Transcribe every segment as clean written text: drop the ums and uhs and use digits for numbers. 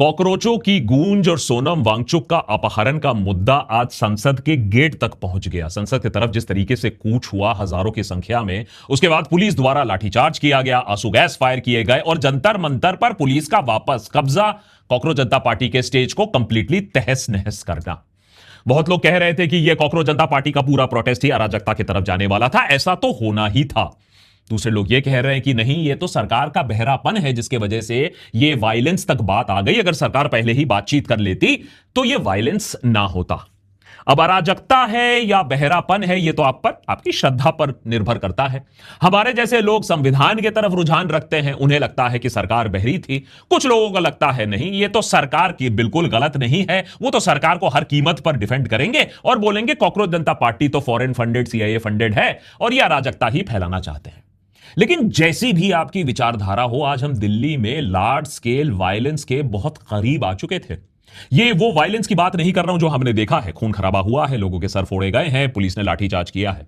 कॉकरोचों की गूंज और सोनम वांगचुक का अपहरण का मुद्दा आज संसद के गेट तक पहुंच गया। संसद की तरफ जिस तरीके से कूच हुआ हजारों की संख्या में, उसके बाद पुलिस द्वारा लाठीचार्ज किया गया, आंसू गैस फायर किए गए और जंतर मंतर पर पुलिस का वापस कब्जा, कॉकरोच जनता पार्टी के स्टेज को कंप्लीटली तहस नहस करना। बहुत लोग कह रहे थे कि यह कॉकरोच जनता पार्टी का पूरा प्रोटेस्ट ही अराजकता की तरफ जाने वाला था, ऐसा तो होना ही था। दूसरे लोग ये कह रहे हैं कि नहीं, ये तो सरकार का बहरापन है जिसके वजह से ये वायलेंस तक बात आ गई। अगर सरकार पहले ही बातचीत कर लेती तो ये वायलेंस ना होता। अब अराजकता है या बहरापन है, ये तो आप पर, आपकी श्रद्धा पर निर्भर करता है। हमारे जैसे लोग संविधान की तरफ रुझान रखते हैं, उन्हें लगता है कि सरकार बहरी थी। कुछ लोगों को लगता है नहीं, ये तो सरकार की बिल्कुल गलत नहीं है, वो तो सरकार को हर कीमत पर डिफेंड करेंगे और बोलेंगे कॉकरोच जनता पार्टी तो फॉरेन फंडेड, CIA फंडेड है और ये अराजकता ही फैलाना चाहते हैं। लेकिन जैसी भी आपकी विचारधारा हो, आज हम दिल्ली में लार्ज स्केल वायलेंस के बहुत करीब आ चुके थे। ये वो वायलेंस की बात नहीं कर रहा हूं जो हमने देखा है, खून खराबा हुआ है, लोगों के सर फोड़े गए हैं, पुलिस ने लाठीचार्ज किया है।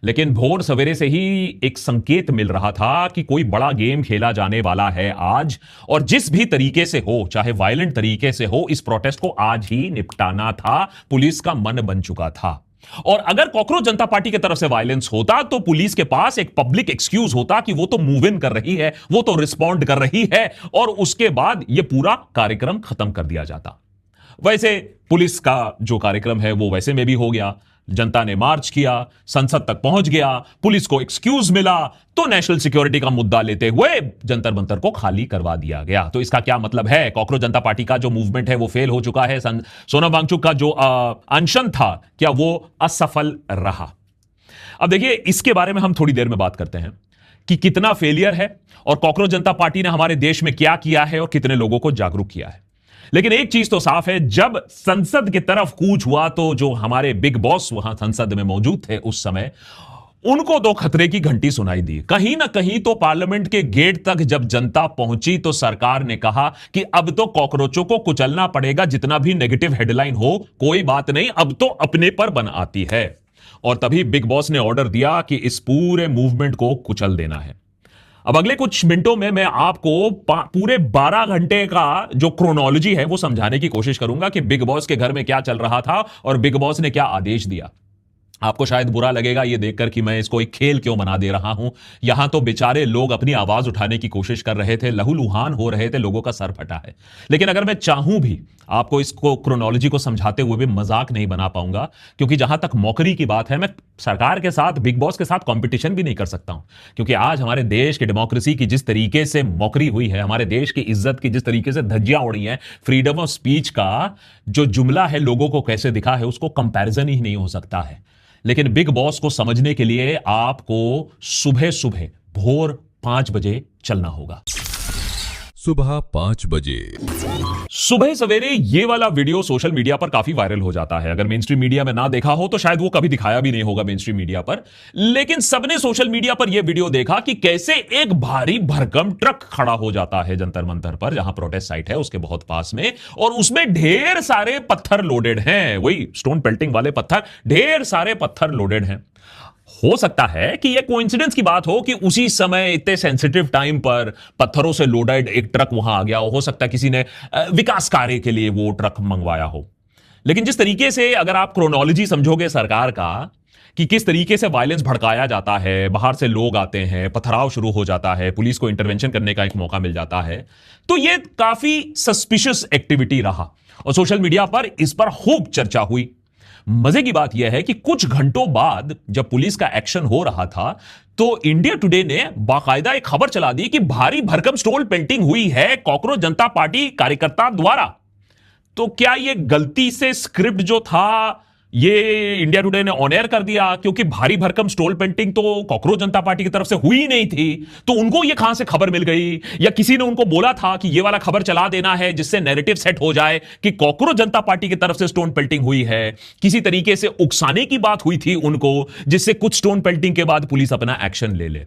लेकिन भोर सवेरे से ही एक संकेत मिल रहा था कि कोई बड़ा गेम खेला जाने वाला है आज, और जिस भी तरीके से हो, चाहे वायलेंट तरीके से हो, इस प्रोटेस्ट को आज ही निपटाना था। पुलिस का मन बन चुका था। और अगर कॉकरोच जनता पार्टी की तरफ से वायलेंस होता तो पुलिस के पास एक पब्लिक एक्सक्यूज होता कि वो तो मूव इन कर रही है, वो तो रिस्पॉन्ड कर रही है, और उसके बाद ये पूरा कार्यक्रम खत्म कर दिया जाता। वैसे पुलिस का जो कार्यक्रम है वो वैसे में भी हो गया। जनता ने मार्च किया, संसद तक पहुंच गया, पुलिस को एक्सक्यूज मिला, तो नेशनल सिक्योरिटी का मुद्दा लेते हुए जंतर मंतर को खाली करवा दिया गया। तो इसका क्या मतलब है? कॉकरोच जनता पार्टी का जो मूवमेंट है वो फेल हो चुका है। सोनम वांगचुक का जो अनशन था, क्या वो असफल रहा? अब देखिए, इसके बारे में हम थोड़ी देर में बात करते हैं कि कितना फेलियर है और कॉकरोच जनता पार्टी ने हमारे देश में क्या किया है और कितने लोगों को जागरूक किया है। लेकिन एक चीज तो साफ है, जब संसद की तरफ कूच हुआ तो जो हमारे बिग बॉस वहां संसद में मौजूद थे उस समय, उनको तो खतरे की घंटी सुनाई दी। कहीं ना कहीं तो पार्लियामेंट के गेट तक जब जनता पहुंची तो सरकार ने कहा कि अब तो कॉकरोचों को कुचलना पड़ेगा, जितना भी नेगेटिव हेडलाइन हो कोई बात नहीं, अब तो अपने पर बन आती है। और तभी बिग बॉस ने ऑर्डर दिया कि इस पूरे मूवमेंट को कुचल देना है। अब अगले कुछ मिनटों में मैं आपको पूरे 12 घंटे का जो क्रोनोलॉजी है वो समझाने की कोशिश करूंगा कि बिग बॉस के घर में क्या चल रहा था और बिग बॉस ने क्या आदेश दिया। आपको शायद बुरा लगेगा ये देखकर कि मैं इसको एक खेल क्यों बना दे रहा हूं। यहां तो बेचारे लोग अपनी आवाज उठाने की कोशिश कर रहे थे, लहूलुहान हो रहे थे, लोगों का सर फटा है। लेकिन अगर मैं चाहूं भी आपको इसको क्रोनोलॉजी को समझाते हुए भी मजाक नहीं बना पाऊंगा, क्योंकि जहां तक मौकरी की बात है, मैं सरकार के साथ, बिग बॉस के साथ कंपटीशन भी नहीं कर सकता हूं। क्योंकि आज हमारे देश की डेमोक्रेसी की जिस तरीके से मौकरी हुई है, हमारे देश की इज्जत की जिस तरीके से धज्जियां उड़ी हैं, फ्रीडम ऑफ स्पीच का जो जुमला है लोगों को कैसे दिखा है, उसको कंपैरिजन ही नहीं हो सकता है। लेकिन बिग बॉस को समझने के लिए आपको सुबह सुबह भोर 5 बजे चलना होगा। सुबह 5 बजे सुबह सवेरे ये वाला वीडियो सोशल मीडिया पर काफी वायरल हो जाता है। अगर मेन स्ट्रीम मीडिया में ना देखा हो तो शायद वो कभी दिखाया भी नहीं होगा मेन स्ट्रीम मीडिया पर, लेकिन सबने सोशल मीडिया पर यह वीडियो देखा कि कैसे एक भारी भरकम ट्रक खड़ा हो जाता है जंतर मंतर पर, जहां प्रोटेस्ट साइट है उसके बहुत पास में, और उसमें ढेर सारे पत्थर लोडेड हैं, वही स्टोन पेल्टिंग वाले पत्थर, ढेर सारे पत्थर लोडेड हैं। हो सकता है कि यह कोइंसिडेंस की बात हो कि उसी समय इतने सेंसिटिव टाइम पर पत्थरों से लोडेड एक ट्रक वहां आ गया हो सकता है किसी ने विकास कार्य के लिए वो ट्रक मंगवाया हो। लेकिन जिस तरीके से अगर आप क्रोनोलॉजी समझोगे सरकार का, कि किस तरीके से वायलेंस भड़काया जाता है, बाहर से लोग आते हैं, पथराव शुरू हो जाता है, पुलिस को इंटरवेंशन करने का एक मौका मिल जाता है, तो यह काफी सस्पिशियस एक्टिविटी रहा और सोशल मीडिया पर इस पर खूब चर्चा हुई। मजे की बात यह है कि कुछ घंटों बाद जब पुलिस का एक्शन हो रहा था तो इंडिया टुडे ने बाकायदा एक खबर चला दी कि भारी भरकम स्टोन पेंटिंग हुई है कॉकरोच जनता पार्टी कार्यकर्ता द्वारा। तो क्या यह गलती से स्क्रिप्ट जो था ये इंडिया टुडे ने ऑन एयर कर दिया? क्योंकि भारी भरकम स्टोन पेंटिंग तो कॉकरोच जनता पार्टी की तरफ से हुई नहीं थी, तो उनको ये कहां से खबर मिल गई? या किसी ने उनको बोला था कि ये वाला खबर चला देना है जिससे नैरेटिव सेट हो जाए कि कॉकरोच जनता पार्टी की तरफ से स्टोन पेल्टिंग हुई है? किसी तरीके से उकसाने की बात हुई थी उनको, जिससे कुछ स्टोन पेल्टिंग के बाद पुलिस अपना एक्शन ले ले।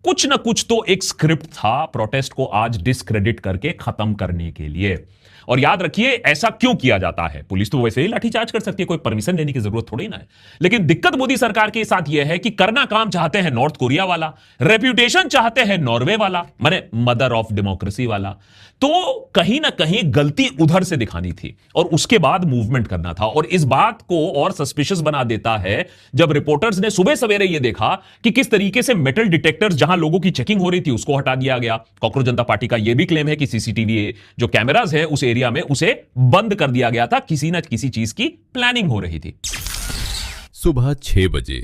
कुछ ना कुछ तो एक स्क्रिप्ट था प्रोटेस्ट को आज डिस्क्रेडिट करके खत्म करने के लिए। और याद रखिए, ऐसा क्यों किया जाता है? पुलिस तो वैसे ही लाठीचार्ज कर सकती है, कोई परमिशन लेने की जरूरत थोड़ी ना है। लेकिन दिक्कत मोदी सरकार के साथ यह है कि करना काम चाहते हैं नॉर्थ कोरिया वाला, रेप्यूटेशन चाहते हैं नॉर्वे वाला, माने मदर ऑफ डेमोक्रेसी वाला। तो कहीं ना कहीं गलती उधर से दिखानी थी और उसके बाद मूवमेंट करना था। और इस बात को और सस्पिशियस बना देता है जब रिपोर्टर्स ने सुबह सवेरे यह देखा कि किस तरीके से मेटल डिटेक्टर्स जहां लोगों की चेकिंग हो रही थी उसको हटा दिया गया। कॉकरोच जनता पार्टी का यह भी क्लेम है कि सीसीटीवी जो कैमराज है उस एरिया में उसे बंद कर दिया गया था, किसी ना किसी चीज की प्लानिंग हो रही थी। सुबह 6 बजे।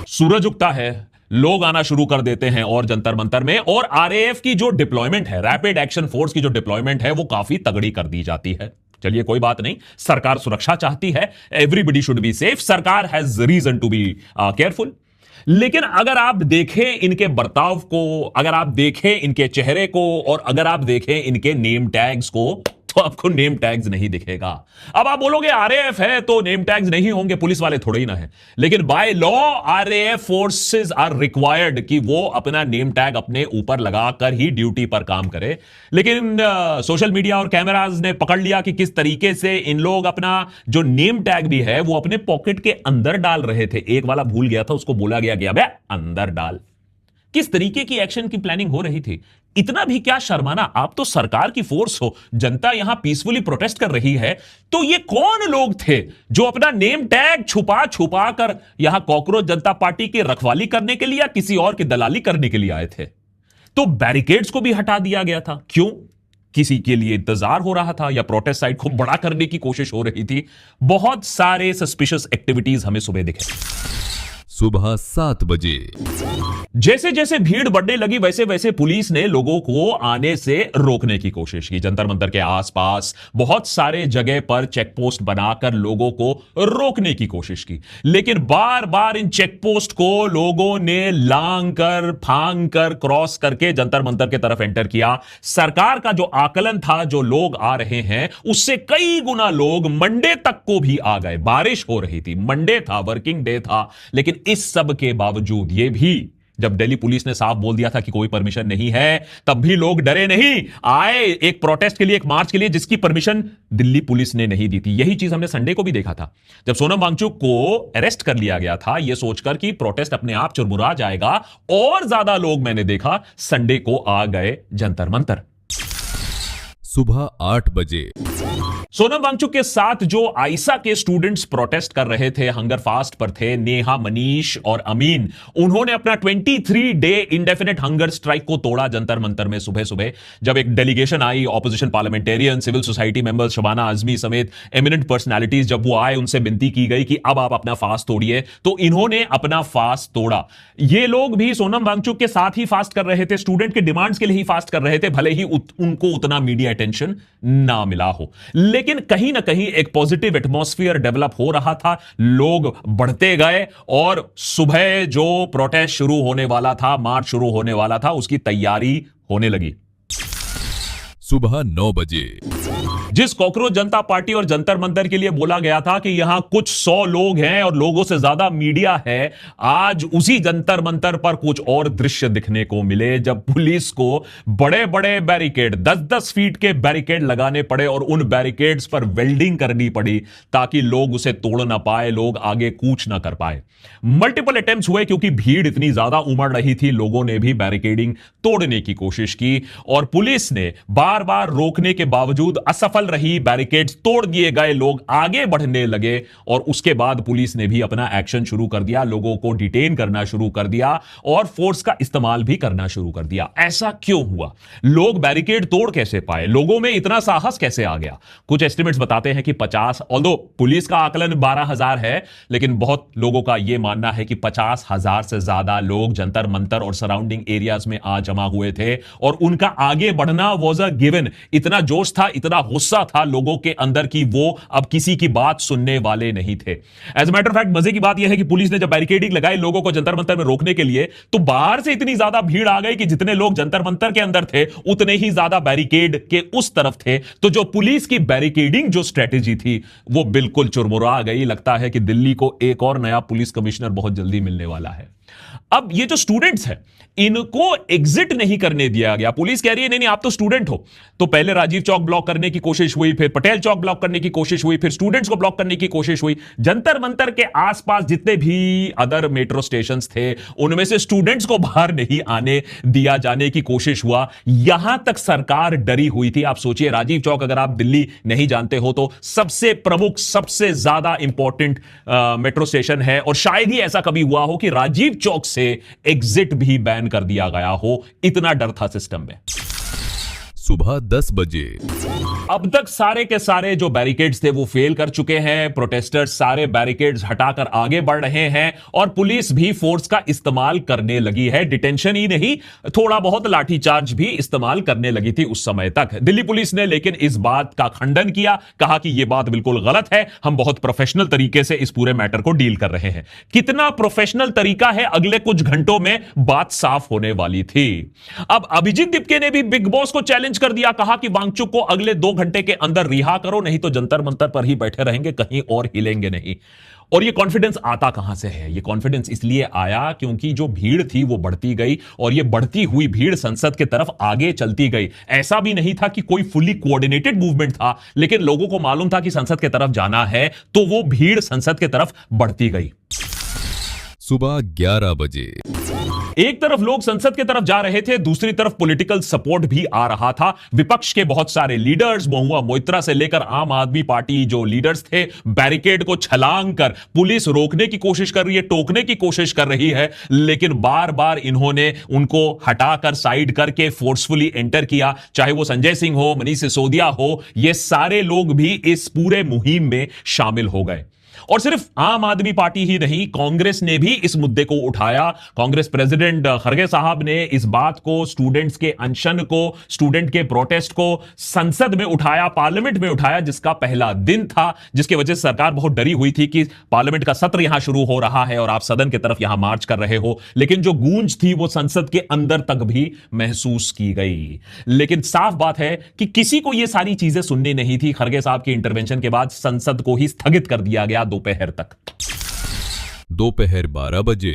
सूरज उगता है, लोग आना शुरू कर देते हैं और जंतर मंतर में, और आरएएफ की जो डिप्लॉयमेंट है, रैपिड एक्शन फोर्स की जो डिप्लॉयमेंट है वो काफी तगड़ी कर दी जाती है। चलिए कोई बात नहीं, सरकार सुरक्षा चाहती है, एवरीबडी शुड बी सेफ, सरकार has reason to be careful. लेकिन अगर आप देखें इनके बर्ताव को, अगर आप देखें इनके चेहरे को, और अगर आप देखें इनके नेम टैग्स को, तो आपको नेम टैग्स नहीं दिखेगा। अब आप बोलोगे आरएएफ है तो नेम टैग्स नहीं होंगे, पुलिस वाले थोड़े ही ना है। लेकिन by law RAF forces are required कि वो अपना नेम टैग अपने ऊपर लगाकर ही ड्यूटी पर काम करे। लेकिन सोशल मीडिया और कैमराज ने पकड़ लिया कि किस तरीके से इन लोग अपना जो नेम टैग भी है वो अपने पॉकेट के अंदर डाल रहे थे। एक वाला भूल गया था, उसको बोला गया कि बे अंदर डाल। किस तरीके की एक्शन की प्लानिंग हो रही थी? इतना भी क्या शर्माना? आप तो सरकार की फोर्स हो, जनता यहां पीसफुली प्रोटेस्ट कर रही है, तो ये कौन लोग थे जो अपना नेम टैग छुपा छुपा कर यहां कॉकरोच जनता पार्टी की रखवाली करने के लिए या किसी और की दलाली करने के लिए आए थे? तो बैरिकेड्स को भी हटा दिया गया था। क्यों? किसी के लिए इंतजार हो रहा था या प्रोटेस्ट साइट को बड़ा करने की कोशिश हो रही थी? बहुत सारे सस्पिशियस एक्टिविटीज हमें सुबह दिखे। सुबह 7 बजे। जैसे जैसे भीड़ बढ़ने लगी वैसे वैसे पुलिस ने लोगों को आने से रोकने की कोशिश की। जंतर मंतर के आसपास बहुत सारे जगह पर चेक पोस्ट बनाकर लोगों को रोकने की कोशिश की, लेकिन बार बार इन चेक पोस्ट को लोगों ने लांग कर फांग कर क्रॉस करके जंतर मंतर के तरफ एंटर किया। सरकार का जो आकलन था जो लोग आ रहे हैं उससे कई गुना लोग मंडे तक को भी आ गए। बारिश हो रही थी, मंडे था, वर्किंग डे था, लेकिन इस सब के बावजूद, ये भी जब दिल्ली पुलिस ने साफ बोल दिया था कि कोई परमिशन नहीं है, तब भी लोग डरे नहीं, आए एक प्रोटेस्ट के लिए, एक मार्च के लिए जिसकी परमिशन दिल्ली पुलिस ने नहीं दी थी। यही चीज हमने संडे को भी देखा था जब सोनम वांगचुक को अरेस्ट कर लिया गया था, यह सोचकर कि प्रोटेस्ट अपने आप चुरमुरा जाएगा, और ज्यादा लोग मैंने देखा संडे को आ गए जंतर मंतर। सुबह 8 बजे। सोनम वांगचुक के साथ जो आइसा के स्टूडेंट्स प्रोटेस्ट कर रहे थे, हंगर फास्ट पर थे, नेहा, मनीष और अमीन, उन्होंने अपना 23 डे इंडेफिनेट हंगर स्ट्राइक को तोड़ा जंतर मंतर में। सुबह सुबह जब एक डेलीगेशन आई, opposition parliamentarian, civil society members, Shabana Azmi समेत एमिनेंट पर्सनालिटीज, जब वो आए उनसे विनती की गई कि अब आप अपना फास्ट तोड़िए, तो इन्होंने अपना फास्ट तोड़ा। ये लोग भी सोनम वांगचुक के साथ ही फास्ट कर रहे थे, स्टूडेंट के डिमांड्स के लिए ही फास्ट कर रहे थे, भले ही उनको उतना मीडिया अटेंशन ना मिला हो। लेकिन कहीं ना कहीं एक पॉजिटिव एटमॉस्फेयर डेवलप हो रहा था, लोग बढ़ते गए, और सुबह जो प्रोटेस्ट शुरू होने वाला था, मार्च शुरू होने वाला था, उसकी तैयारी होने लगी। सुबह 9 बजे। जिस कॉकरोच जनता पार्टी और जंतर मंतर के लिए बोला गया था कि यहां कुछ 100 लोग हैं और लोगों से ज्यादा मीडिया है, आज उसी जंतर मंतर पर कुछ और दृश्य दिखने को मिले जब पुलिस को बड़े बड़े बैरिकेड, 10-10 फीट के बैरिकेड लगाने पड़े और उन बैरिकेड्स पर वेल्डिंग करनी पड़ी ताकि लोग उसे तोड़ ना पाए, लोग आगे कूच ना कर पाए। मल्टीपल अटेम्प्ट्स हुए क्योंकि भीड़ इतनी ज्यादा उमड़ रही थी, लोगों ने भी बैरिकेडिंग तोड़ने की कोशिश की और पुलिस ने बार बार रोकने के बावजूद असफल रही, बैरिकेड्स तोड़ दिए गए, लोग आगे बढ़ने लगे और उसके बाद पुलिस ने भी अपना एक्शन शुरू कर दिया, लोगों को डिटेन करना शुरू कर दिया और फोर्स का इस्तेमाल भी करना शुरू कर दिया। ऐसा क्यों हुआ? लोग बैरिकेड तोड़ कैसे पाए? लोगों में इतना साहस कैसे आ गया? कुछ एस्टिमेट्स बताते हैं कि 50, ऑल्दो पुलिस का आकलन 12,000 है, लेकिन बहुत लोगों का यह मानना है कि 50,000 से ज्यादा लोग जंतर मंतर और सराउंडिंग एरियाज में आ जमा हुए थे और उनका आगे बढ़ना वॉज अ गिवन। इतना जोश था, इतना गुस्सा था लोगों के अंदर कि वो अब किसी की बात सुनने वाले नहीं थे। As a matter of fact, मजे की बात यह है कि पुलिस ने जब बैरिकेडिंग लगाई लोगों को जंतर मंतर में रोकने के लिए, तो बाहर से इतनी ज्यादा भीड़ आ गई कि जितने लोग जंतर मंतर के अंदर थे उतने ही ज्यादा बैरिकेड के उस तरफ थे। तो जो पुलिस की बैरिकेडिंग जो स्ट्रेटेजी थी वो बिल्कुल चुरमुरा गई। लगता है कि दिल्ली को एक और नया पुलिस कमिश्नर बहुत जल्दी मिलने वाला है। अब ये जो स्टूडेंट्स हैं, इनको एग्जिट नहीं करने दिया गया। पुलिस कह रही है नहीं नहीं आप तो स्टूडेंट हो। तो पहले राजीव चौक ब्लॉक करने की कोशिश हुई, फिर पटेल चौक ब्लॉक करने की कोशिश हुई, फिर स्टूडेंट्स को ब्लॉक करने की कोशिश हुई। जंतर मंतर के आसपास जितने भी अदर मेट्रो स्टेशंस थे, उनमें से स्टूडेंट्स को बाहर नहीं आने दिया जाने की कोशिश हुआ। यहां तक सरकार डरी हुई थी। आप सोचिए, राजीव चौक अगर आप दिल्ली नहीं जानते हो तो सबसे प्रमुख, सबसे ज्यादा इंपॉर्टेंट मेट्रो स्टेशन है, और शायद ही ऐसा कभी हुआ हो कि राजीव चौक से एग्जिट भी बैन कर दिया गया हो। इतना डर था सिस्टम में। सुबह 10 बजे। अब तक सारे के सारे जो बैरिकेड्स थे वो फेल कर चुके हैं। प्रोटेस्टर्स सारे बैरिकेड्स हटाकर आगे बढ़ रहे हैं और पुलिस भी फोर्स का इस्तेमाल करने लगी है। डिटेंशन ही नहीं, थोड़ा बहुत लाठीचार्ज भी इस्तेमाल करने लगी थी उस समय तक। दिल्ली पुलिस ने लेकिन इस बात का खंडन किया, कहा कि यह बात बिल्कुल गलत है, हम बहुत प्रोफेशनल तरीके से इस पूरे मैटर को डील कर रहे हैं। कितना प्रोफेशनल तरीका है, अगले कुछ घंटों में बात साफ होने वाली थी। अब अभिजीत दिपके ने भी बिग बॉस को चैलेंज कर दिया, कहा कि वांगचुक को अगले 2 घंटे के अंदर रिहा करो, नहीं तो जंतर मंतर पर ही बैठे रहेंगे, कहीं और हिलेंगे नहीं। और ये कॉन्फिडेंस आता कहां से है? ये कॉन्फिडेंस इसलिए आया क्योंकि जो भीड़ थी वो बढ़ती गई, और ये बढ़ती हुई भीड़ संसद की तरफ आगे चलती गई। ऐसा भी नहीं था कि कोई फुली कोऑर्डिनेटेड मूवमेंट था, लेकिन लोगों को मालूम था कि संसद की तरफ जाना है, तो वो भीड़ संसद की तरफ बढ़ती गई। सुबह 11 बजे। एक तरफ लोग संसद की तरफ जा रहे थे, दूसरी तरफ पॉलिटिकल सपोर्ट भी आ रहा था। विपक्ष के बहुत सारे लीडर्स, महुआ मोइत्रा से लेकर आम आदमी पार्टी जो लीडर्स थे, बैरिकेड को छलांग कर पुलिस रोकने की कोशिश कर रही है, टोकने की कोशिश कर रही है, लेकिन बार बार इन्होंने उनको हटाकर साइड करके फोर्सफुली एंटर किया। चाहे वो संजय सिंह हो, मनीष सिसोदिया हो, ये सारे लोग भी इस पूरे मुहिम में शामिल हो गए। और सिर्फ आम आदमी पार्टी ही नहीं, कांग्रेस ने भी इस मुद्दे को उठाया। कांग्रेस प्रेसिडेंट खड़गे साहब ने इस बात को, स्टूडेंट्स के अनशन को, स्टूडेंट के प्रोटेस्ट को संसद में उठाया, पार्लियामेंट में उठाया, जिसका पहला दिन था, जिसकी वजह से सरकार बहुत डरी हुई थी कि पार्लियामेंट का सत्र यहां शुरू हो रहा है और आप सदन की तरफ यहां मार्च कर रहे हो। लेकिन जो गूंज थी वो संसद के अंदर तक भी महसूस की गई। लेकिन साफ बात है कि किसी को यह सारी चीजें सुननी नहीं थी। खड़गे साहब के इंटरवेंशन के बाद संसद को ही स्थगित कर दिया गया दोपहर तक। दोपहर 12 बजे।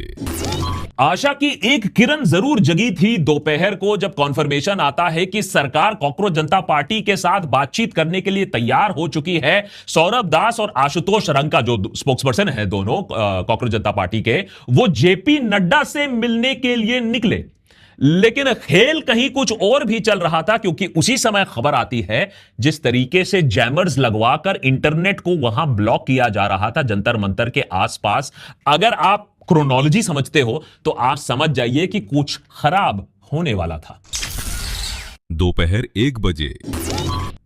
आशा की एक किरण जरूर जगी थी दोपहर को, जब कॉन्फर्मेशन आता है कि सरकार कॉकरोच जनता पार्टी के साथ बातचीत करने के लिए तैयार हो चुकी है। सौरभ दास और आशुतोष रंका, जो स्पोक्सपर्सन है दोनों कॉकरोच जनता पार्टी के, वो जेपी नड्डा से मिलने के लिए निकले। लेकिन खेल कहीं कुछ और भी चल रहा था, क्योंकि उसी समय खबर आती है जिस तरीके से जैमर्स लगवाकर इंटरनेट को वहां ब्लॉक किया जा रहा था जंतर मंतर के आसपास। अगर आप क्रोनोलॉजी समझते हो तो आप समझ जाइए कि कुछ खराब होने वाला था। दोपहर 1 बजे।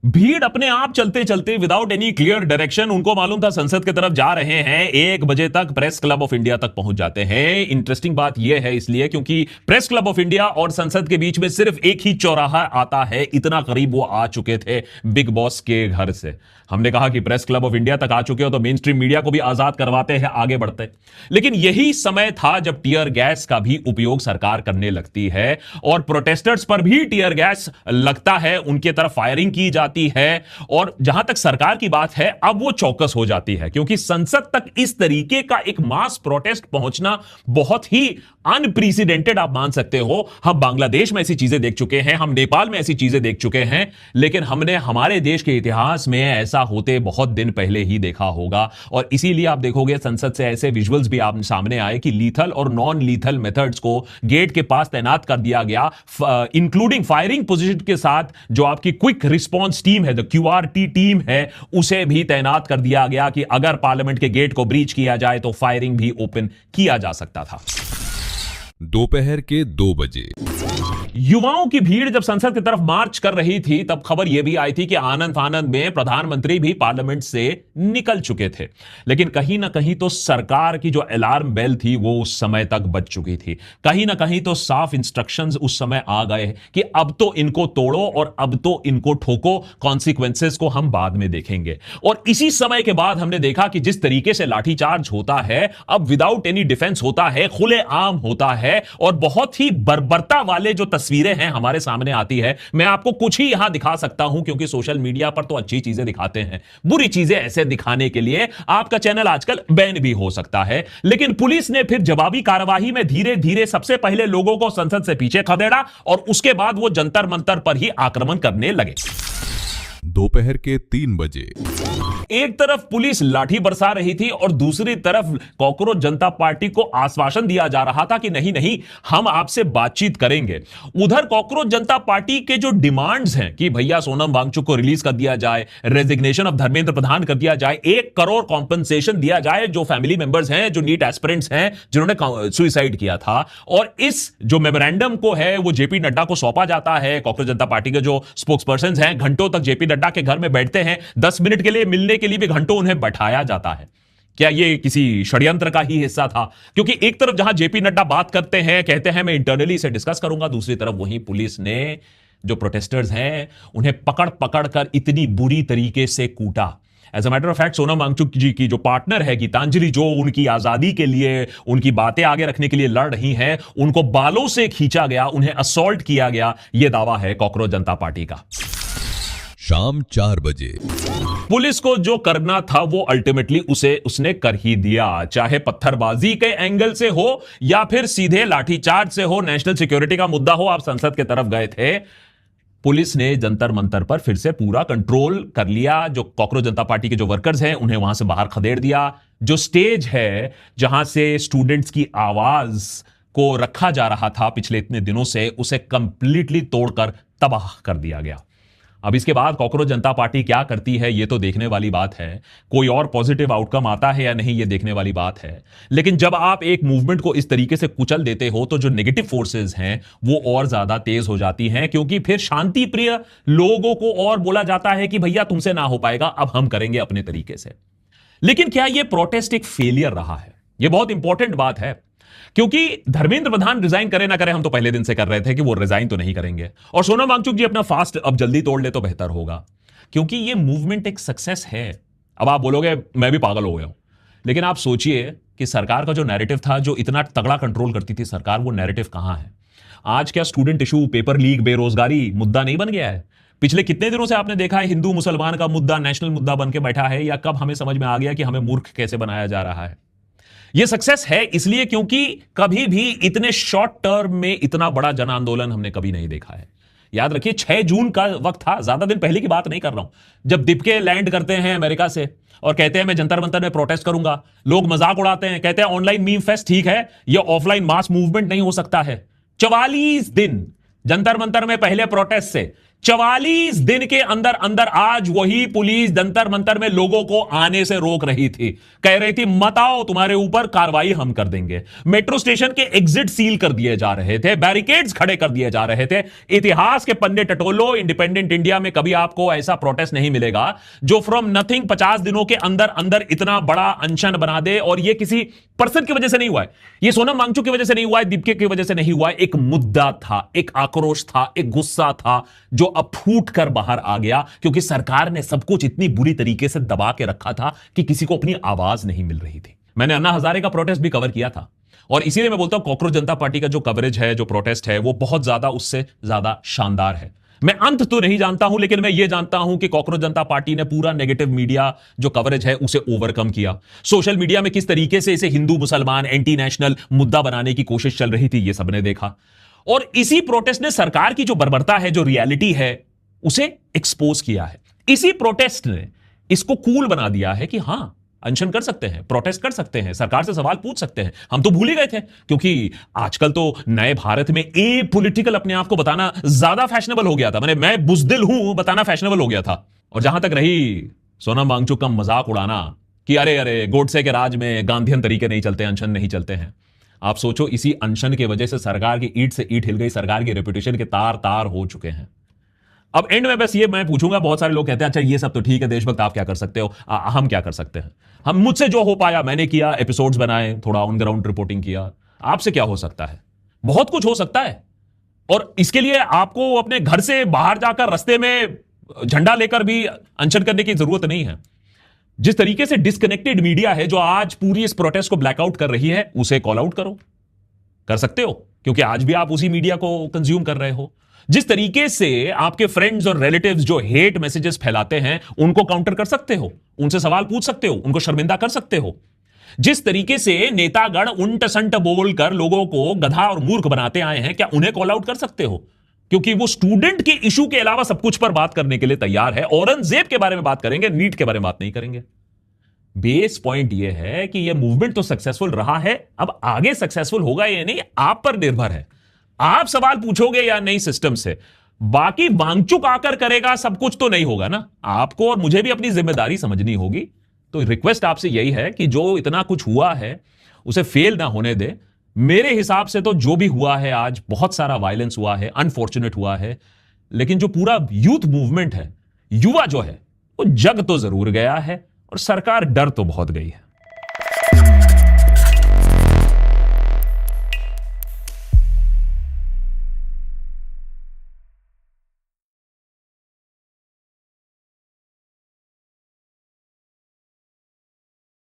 भीड़ अपने आप चलते चलते विदाउट एनी क्लियर डायरेक्शन, उनको मालूम था संसद की तरफ जा रहे हैं, 1 बजे तक प्रेस क्लब ऑफ इंडिया तक पहुंच जाते हैं। इंटरेस्टिंग बात यह है इसलिए क्योंकि प्रेस क्लब ऑफ इंडिया और संसद के बीच में सिर्फ एक ही चौराहा आता है। इतना करीब वो आ चुके थे बिग बॉस के घर से। हमने कहा कि प्रेस क्लब ऑफ इंडिया तक आ चुके हो तो मेन स्ट्रीम मीडिया को भी आजाद करवाते हैं, आगे बढ़ते। लेकिन यही समय था जब टीयर गैस का भी उपयोग सरकार करने लगती है और प्रोटेस्टर्स पर भी टीयर गैस लगता है, उनके तरफ फायरिंग की जाती है। और जहां तक सरकार की बात है, अब वो चौकस हो जाती है, क्योंकि संसद तक इस तरीके का एक मास प्रोटेस्ट पहुंचना बहुत ही अनप्रेसिडेंटेड आप मान सकते हो। हम बांग्लादेश में ऐसी चीजें देख चुके हैं, हम नेपाल में ऐसी चीजें देख चुके हैं, लेकिन हमने हमारे देश के इतिहास में ऐसा होते बहुत दिन पहले ही देखा होगा। और इसीलिए आप देखोगे संसद से ऐसे विजुअल्स भी आप सामने आए कि लीथल और नॉन लीथल मेथड्स को गेट के पास तैनात कर दिया गया, इंक्लूडिंग फायरिंग पोजीशन के साथ जो आपकी क्विक रिस्पांस टीम है, जो QRT टीम है, उसे भी तैनात कर दिया गया कि अगर पार्लियामेंट के गेट को ब्रीच किया जाए तो फायरिंग भी ओपन किया जा सकता था। दोपहर के 2 बजे। युवाओं की भीड़ जब संसद की तरफ मार्च कर रही थी तब खबर यह भी आई थी कि आनंद फानंद में प्रधानमंत्री भी पार्लियामेंट से निकल चुके थे। लेकिन कहीं ना कहीं तो सरकार की जो अलार्म बेल थी वो उस समय तक बज चुकी थी। कहीं ना कहीं तो साफ इंस्ट्रक्शंस उस समय आ गए कि अब तो इनको तोड़ो और अब तो इनको ठोको, कॉन्सिक्वेंसेस को हम बाद में देखेंगे। और इसी समय के बाद हमने देखा कि जिस तरीके से लाठीचार्ज होता है, अब विदाउट एनी डिफेंस होता है, खुले आम होता है, है और बहुत ही बर्बरता वाले जो तस्वीरें हैं हमारे सामने आती है। मैं आपको कुछ ही यहां दिखा सकता हूं क्योंकि सोशल मीडिया पर तो अच्छी चीजें दिखाते हैं, बुरी चीजें ऐसे दिखाने के लिए आपका चैनल आजकल बैन भी हो सकता है। लेकिन पुलिस ने फिर जवाबी कार्रवाई में धीरे धीरे सबसे पहले लोगों को संसद से पीछे खदेड़ा और उसके बाद वो जंतर मंतर पर ही आक्रमण करने लगे। दोपहर के 3 बजे। एक तरफ पुलिस लाठी बरसा रही थी और दूसरी तरफ कॉकरोच जनता पार्टी को आश्वासन दिया जा रहा था कि नहीं नहीं, हम आपसे बातचीत करेंगे। उधर कॉकरोच जनता पार्टी के जो डिमांड्स हैं कि भैया सोनम वांगचुक को रिलीज कर दिया जाए, रेजिग्नेशन ऑफ धर्मेंद्र प्रधान कर दिया जाए, 1 करोड़ कॉम्पनसेशन दिया जाए जो फैमिली मेंबर्स हैं, जो नीट एस्पिरेंट्स हैं जिन्होंने सुसाइड किया था, और इस जो मेमोरेंडम को है वो जेपी नड्डा को सौंपा जाता है। कॉकरोच जनता पार्टी के जो स्पोक्स पर्सन हैं घंटों तक जेपी नड्डा के घर में बैठते हैं, 10 मिनट के लिए मिलने के लिए भी घंटों उन्हें बैठाया जाता है। क्या ये किसी षड्यंत्र का ही हिस्सा था? क्योंकि एक तरफ जहां जेपी नड्डा बात करते हैं, कहते हैं मैं इंटरनली इसे डिस्कस करूंगा, दूसरी तरफ वहीं पुलिस ने जो प्रोटेस्टर्स हैं उन्हें पकड़ पकड़ कर इतनी बुरी तरीके से कूटा। As a matter of fact Sonam Wangchuk ji की जो पार्टनर है गीतांजलि, जो उनकी आजादी के लिए, उनकी बातें आगे रखने के लिए लड़ रही हैं, उनको बालों से खींचा गया, उन्हें असॉल्ट किया गया। यह दावा है कॉकरोच जनता पार्टी का। शाम 4 बजे। पुलिस को जो करना था वो अल्टीमेटली उसने कर ही दिया, चाहे पत्थरबाजी के एंगल से हो या फिर सीधे लाठीचार्ज से हो, नेशनल सिक्योरिटी का मुद्दा हो। आप संसद की तरफ गए थे, पुलिस ने जंतर मंतर पर फिर से पूरा कंट्रोल कर लिया। जो कॉकरोच जनता पार्टी के जो वर्कर्स हैं उन्हें वहां से बाहर खदेड़ दिया। जो स्टेज है जहां से स्टूडेंट्स की आवाज को रखा जा रहा था पिछले इतने दिनों से, उसे कंप्लीटली तोड़कर तबाह कर दिया गया। अब इसके बाद कॉकरोच जनता पार्टी क्या करती है ये तो देखने वाली बात है, कोई और पॉजिटिव आउटकम आता है या नहीं ये देखने वाली बात है। लेकिन जब आप एक मूवमेंट को इस तरीके से कुचल देते हो तो जो नेगेटिव फोर्सेस हैं वो और ज्यादा तेज हो जाती हैं, क्योंकि फिर शांति प्रिय लोगों को और बोला जाता है कि भैया तुमसे ना हो पाएगा, अब हम करेंगे अपने तरीके से। लेकिन क्या यह प्रोटेस्ट एक फेलियर रहा है? यह बहुत इंपॉर्टेंट बात है, क्योंकि धर्मेंद्र प्रधान रिजाइन करे ना करे, हम तो पहले दिन से कर रहे थे कि वो रिजाइन तो नहीं करेंगे, और सोनम वांगचुक जी अपना फास्ट अब जल्दी तोड़ ले तो बेहतर होगा, क्योंकि ये मूवमेंट एक सक्सेस है। अब आप बोलोगे मैं भी पागल हो गया हूं, लेकिन आप सोचिए कि सरकार का जो नैरेटिव था, जो इतना तगड़ा कंट्रोल करती थी सरकार, वो नैरेटिव कहां है आज? क्या स्टूडेंट इशू, पेपर लीक, बेरोजगारी मुद्दा नहीं बन गया है? पिछले कितने दिनों से आपने देखा है हिंदू मुसलमान का मुद्दा नेशनल मुद्दा बन के बैठा है, या कब हमें समझ में आ गया कि हमें मूर्ख कैसे बनाया जा रहा है? यह सक्सेस है इसलिए क्योंकि कभी भी इतने शॉर्ट टर्म में इतना बड़ा जन आंदोलन हमने कभी नहीं देखा है। याद रखिए 6 जून का वक्त था, ज्यादा दिन पहले की बात नहीं कर रहा हूं, जब दीपके लैंड करते हैं अमेरिका से और कहते हैं मैं जंतर मंतर में प्रोटेस्ट करूंगा। लोग मजाक उड़ाते हैं, कहते हैं ऑनलाइन मीम फेस्ट ठीक है, यह ऑफलाइन मास मूवमेंट नहीं हो सकता है। 44 दिन जंतर मंतर में पहले प्रोटेस्ट से 44 दिन के अंदर अंदर आज वही पुलिस जंतर मंतर में लोगों को आने से रोक रही थी, कह रही थी मत आओ, तुम्हारे ऊपर कार्रवाई हम कर देंगे। मेट्रो स्टेशन के एग्जिट सील कर दिए जा रहे थे, बैरिकेड्स खड़े कर दिए जा रहे थे। इतिहास के पन्ने टटोलो, इंडिपेंडेंट इंडिया में कभी आपको ऐसा प्रोटेस्ट नहीं मिलेगा जो फ्रॉम नथिंग 50 दिनों के अंदर अंदर इतना बड़ा अनशन बना दे। और यह किसी पर्सन की वजह से नहीं हुआ है, यह सोनम वांगचुक की वजह से नहीं हुआ है, दीपके की वजह से नहीं हुआ है। एक मुद्दा था, एक आक्रोश था, एक गुस्सा था जो अब फूट कर बाहर आ गया, क्योंकि सरकार ने सब कुछ इतनी बुरी तरीके से दबा के रखा था कि किसी को अपनी आवाज नहीं मिल रही थी। मैंने अन्ना हजारे का प्रोटेस्ट भी कवर किया था, और इसीलिए मैं बोलता हूं कॉकरोच जनता पार्टी का जो कवरेज है, जो प्रोटेस्ट है, वो बहुत ज्यादा उससे ज्यादा शानदार है। मैं अंत तो नहीं जानता हूं, लेकिन मैं यह जानता हूं कि कॉकरोच जनता पार्टी ने पूरा नेगेटिव मीडिया जो कवरेज है उसे ओवरकम किया। सोशल मीडिया में किस तरीके से इसे हिंदू मुसलमान एंटी नेशनल मुद्दा बनाने की कोशिश चल रही थी, यह सबने देखा। और इसी प्रोटेस्ट ने सरकार की जो बर्बरता है, जो रियलिटी है, उसे एक्सपोज किया है। इसी प्रोटेस्ट ने इसको कूल बना दिया है कि हां, अनशन कर सकते हैं, प्रोटेस्ट कर सकते हैं, सरकार से सवाल पूछ सकते हैं। हम तो भूल ही गए थे, क्योंकि आजकल तो नए भारत में ए पॉलिटिकल अपने आप को बताना ज्यादा फैशनेबल हो गया था। मैं बुजदिल हूं बताना फैशनेबल हो गया था। और जहां तक रही सोनम वांगचुक का मजाक उड़ाना कि अरे अरे गोडसे के राज में गांधीयन तरीके नहीं चलते, अनशन नहीं चलते हैं, आप सोचो इसी अनशन की वजह से सरकार की ईंट से ईंट हिल गई, सरकार की रेपुटेशन के तार तार हो चुके हैं। अब एंड में बस ये मैं पूछूंगा, बहुत सारे लोग कहते हैं अच्छा ये सब तो ठीक है देशभक्त, आप क्या कर सकते हो, हम क्या कर सकते हैं? हम मुझसे जो हो पाया मैंने किया, एपिसोड्स बनाए, थोड़ा ऑन ग्राउंड रिपोर्टिंग किया। आपसे क्या हो सकता है? बहुत कुछ हो सकता है। और इसके लिए आपको अपने घर से बाहर जाकर रास्ते में झंडा लेकर भी अनशन करने की जरूरत नहीं है। जिस तरीके से डिस्कनेक्टेड मीडिया है जो आज पूरी इस प्रोटेस्ट को ब्लैकआउट कर रही है, उसे कॉल आउट करो। कर सकते हो, क्योंकि आज भी आप उसी मीडिया को कंज्यूम कर रहे हो। जिस तरीके से आपके फ्रेंड्स और रिलेटिव्स जो हेट मैसेजेस फैलाते हैं उनको काउंटर कर सकते हो, उनसे सवाल पूछ सकते हो, उनको शर्मिंदा कर सकते हो। जिस तरीके से नेतागण उंट संट बोलकर लोगों को गधा और मूर्ख बनाते आए हैं, क्या उन्हें कॉल आउट कर सकते हो? क्योंकि वो स्टूडेंट के इशू के अलावा सब कुछ पर बात करने के लिए तैयार है। औरंगजेब के बारे में बात करेंगे, नीट के बारे में बात नहीं करेंगे। बेस पॉइंट यह है कि यह मूवमेंट तो सक्सेसफुल रहा है, अब आगे सक्सेसफुल होगा या नहीं आप पर निर्भर है। आप सवाल पूछोगे या नहीं सिस्टम से, बाकी वांगचुक आकर करेगा सब कुछ तो नहीं होगा ना। आपको और मुझे भी अपनी जिम्मेदारी समझनी होगी। तो रिक्वेस्ट आपसे यही है कि जो इतना कुछ हुआ है उसे फेल ना होने दे। मेरे हिसाब से तो जो भी हुआ है आज, बहुत सारा वायलेंस हुआ है, अनफॉर्चुनेट हुआ है, लेकिन जो पूरा यूथ मूवमेंट है, युवा जो है, वो जग तो जरूर गया है और सरकार डर तो बहुत गई है।